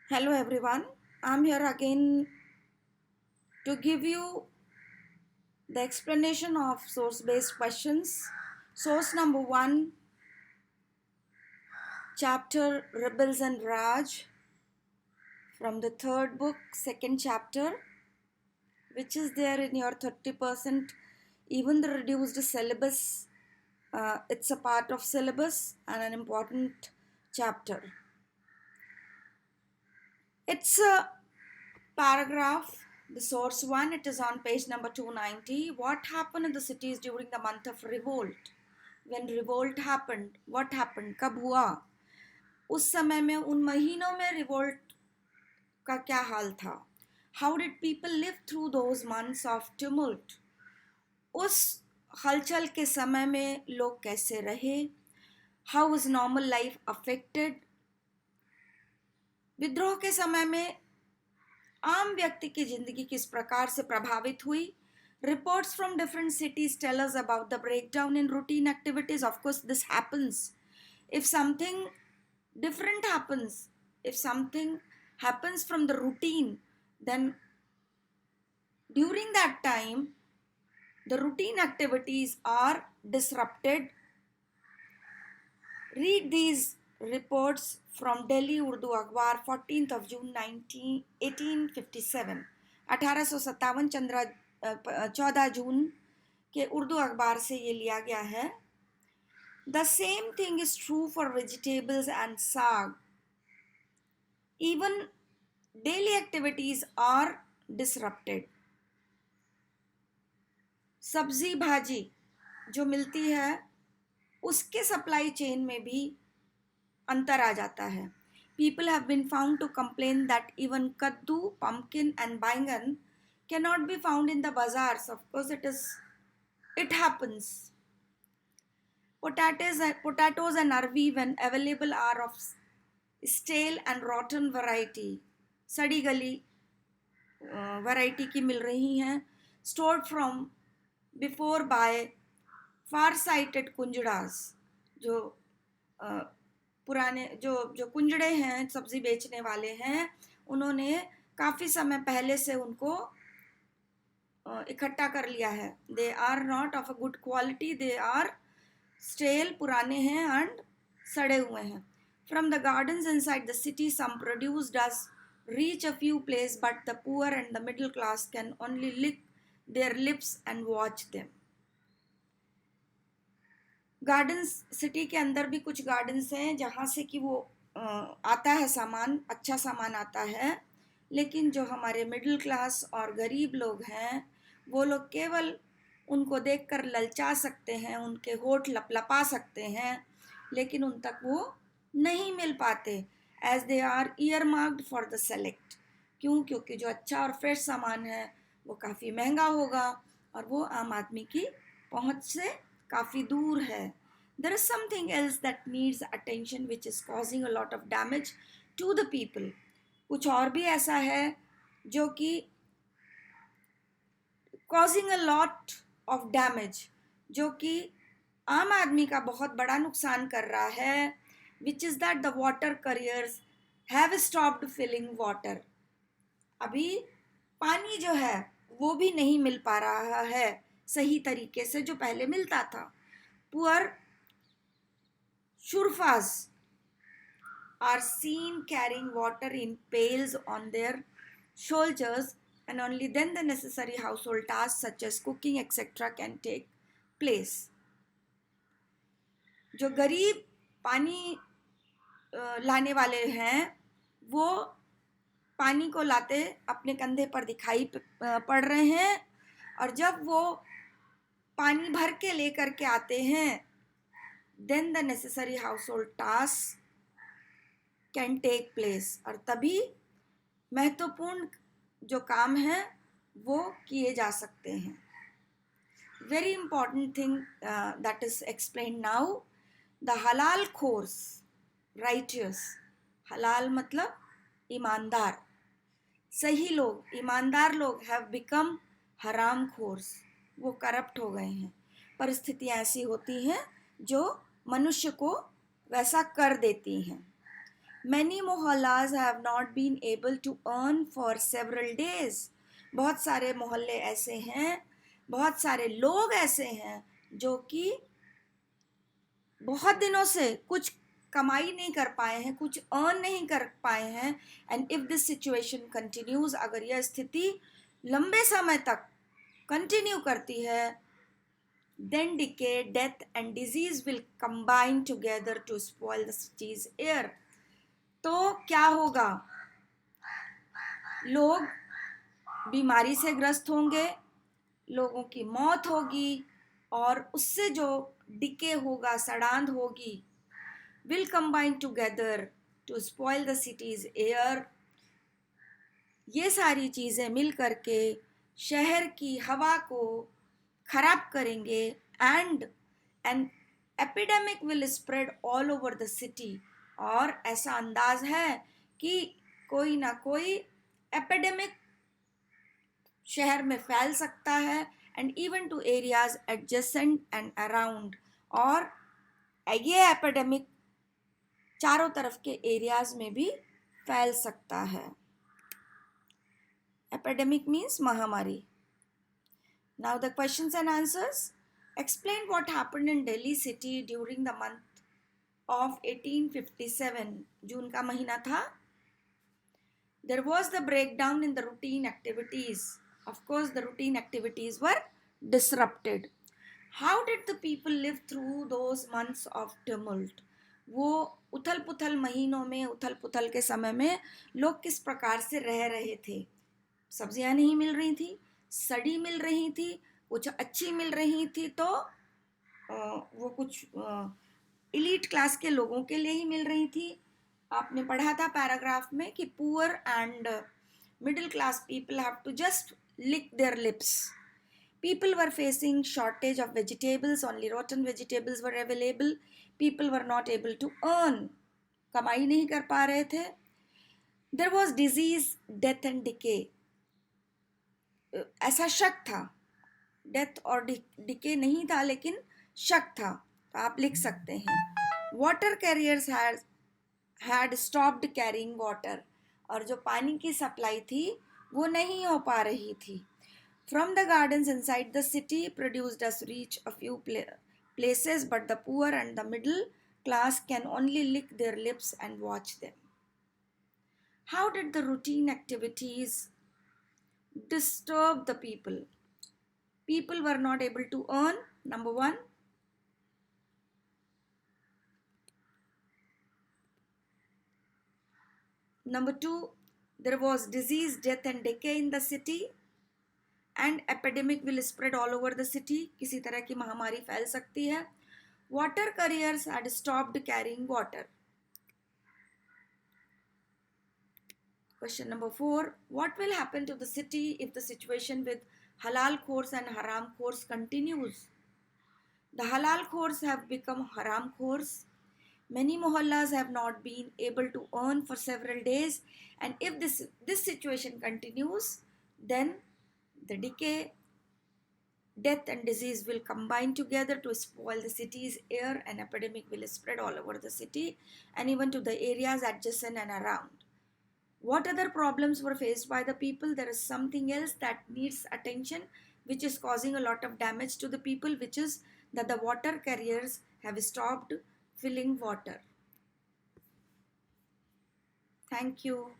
Hello everyone, I'm here again to give you the explanation of source based questions. Source number 1, chapter Rebels and Raj from the third book, second chapter, which is there in your 30%, even the reduced syllabus. It's a part of syllabus and an important chapter. It's a paragraph, the source 1, it is on page number 290. What happened in the cities during the month of revolt? When revolt happened, what happened? कब हुआ? उस समय में उन महीनों में revolt का क्या हाल था? How did people live through those months of tumult? उस हलचल के समय में लोग कैसे रहे? How was normal life affected? विद्रोह के समय में आम व्यक्ति की जिंदगी किस प्रकार से प्रभावित हुई? Reports from different cities tell us about the breakdown in routine activities. Of course, this happens. If something different happens, if something happens from the routine, then during that time, the routine activities are disrupted. Read these reports from Delhi Urdu Akhbar, 14th of June 1857. 1857 14 जून के उर्दू अखबार से ये लिया गया है. The same thing is true for vegetables and saag. Even daily activities are disrupted. सब्जी भाजी जो मिलती है उसके सप्लाई चेन में भी अंतर आ जाता है. People have been found to complain that even kaddu, pumpkin and bangan cannot be found in the bazaars. Of course, it happens. Potatoes and arvi, when available, are of stale and rotten variety. सड़ी गली variety की मिल रही हैं. Stored from before by far-sighted kunjadas, जो पुराने जो कुंजड़े हैं, सब्जी बेचने वाले हैं, उन्होंने काफ़ी समय पहले से उनको इकट्ठा कर लिया है. They are not of a good quality, they are stale, पुराने हैं एंड सड़े हुए हैं. From the gardens inside the city some produce does reach a few places, but the poor and the middle class can only lick their lips and watch them. Gardens, city के अंदर भी कुछ gardens हैं जहाँ से कि वो आता है सामान, अच्छा सामान आता है, लेकिन जो हमारे मिडिल क्लास और गरीब लोग हैं वो लोग केवल उनको देखकर ललचा सकते हैं, उनके होठ लपलपा सकते हैं, लेकिन उन तक वो नहीं मिल पाते. As they are earmarked for the select. क्यों? क्योंकि जो अच्छा और फ्रेश सामान है वो काफ़ी महंगा होगा और वो आम आदमी की पहुंच से काफ़ी दूर है. There is something else that needs attention which is causing a lot of damage to the people. कुछ और भी ऐसा है जो कि causing a lot of damage, जो कि आम आदमी का बहुत बड़ा नुकसान कर रहा है, which is that the water carriers have stopped filling water. अभी पानी जो है वो भी नहीं मिल पा रहा है सही तरीके से जो पहले मिलता था. Poor shurfas are seen carrying water in pails on their shoulders, and only then the necessary household tasks such as cooking etc. can take place. जो गरीब पानी लाने वाले हैं वो पानी को लाते अपने कंधे पर दिखाई पड़ रहे हैं, और जब वो पानी भर के लेकर के आते हैं then the necessary household tasks can take place, और तभी महत्वपूर्ण जो काम है वो किए जा सकते हैं. Very important thing that is explained now. The halal khors, righteous, halal मतलब ईमानदार, सही लोग, ईमानदार लोग have become हराम खोर्स, वो करप्ट हो गए हैं. परिस्थितियाँ ऐसी होती हैं जो मनुष्य को वैसा कर देती हैं. Many mohallas have not been able to earn for several days. बहुत सारे मोहल्ले ऐसे हैं, बहुत सारे लोग ऐसे हैं जो कि बहुत दिनों से कुछ कमाई नहीं कर पाए हैं, कुछ अर्न नहीं कर पाए हैं. And if this situation continues, अगर यह स्थिति लंबे समय तक कंटिन्यू करती है, then decay, death and disease will combine together to spoil the city's air. तो क्या होगा? लोग बीमारी से ग्रस्त होंगे, लोगों की मौत होगी, और उससे जो डिके होगा, सड़ांध होगी, will combine together to spoil the city's air. ये सारी चीज़ें मिल करके शहर की हवा को खराब करेंगे. And an epidemic will spread all over the city. और ऐसा अंदाज है कि कोई ना कोई एपिडेमिक शहर में फैल सकता है. And even to areas adjacent and around. और ये एपिडेमिक चारों तरफ के एरियाज में भी फैल सकता है. एपिडेमिक मीन्स महामारी. Now the questions and answers. Explain what happened in Delhi city during the month of 1857. जून का महीना था. There was the breakdown in the routine activities. Of course, the routine activities were disrupted. How did the people live through those months of tumult? वो उथल पुथल महीनों में, उथल पुथल के समय में लोग किस प्रकार से रह रहे थे? सब्जियां नहीं मिल रही थी, सड़ी मिल रही थी, कुछ अच्छी मिल रही थी, तो वो कुछ इलीट क्लास के लोगों के लिए ही मिल रही थी. आपने पढ़ा था पैराग्राफ में कि poor and middle class people have to just lick their lips. People were facing shortage of vegetables, only rotten vegetables were available. People were not able to earn. कमाई नहीं कर पा रहे थे. There was disease, death and decay. ऐसा शक था. Death और डिके नहीं था, लेकिन शक था. तो आप लिख सकते हैं. Water carriers had stopped carrying water. और जो पानी की सप्लाई थी वो नहीं हो पा रही थी. From the gardens inside the city produced us reach a few places, but the poor and the middle class can only lick their lips and watch them. How did the routine activities disturb the people? People were not able to earn, number one. Number two, there was disease, death and decay in the city. And epidemic will spread all over the city. किसी तरह की महामारी फैल सकती है. Water carriers had stopped carrying water. Question number 4. What will happen to the city if the situation with halal khors and haram khors continues? The halal khors have become haram khors. Many mohallas have not been able to earn for several days. And if this situation continues, then the decay, death and disease will combine together to spoil the city's air. An epidemic will spread all over the city and even to the areas adjacent and around. What other problems were faced by the people? There is something else that needs attention, which is causing a lot of damage to the people, which is that the water carriers have stopped filling water. Thank you.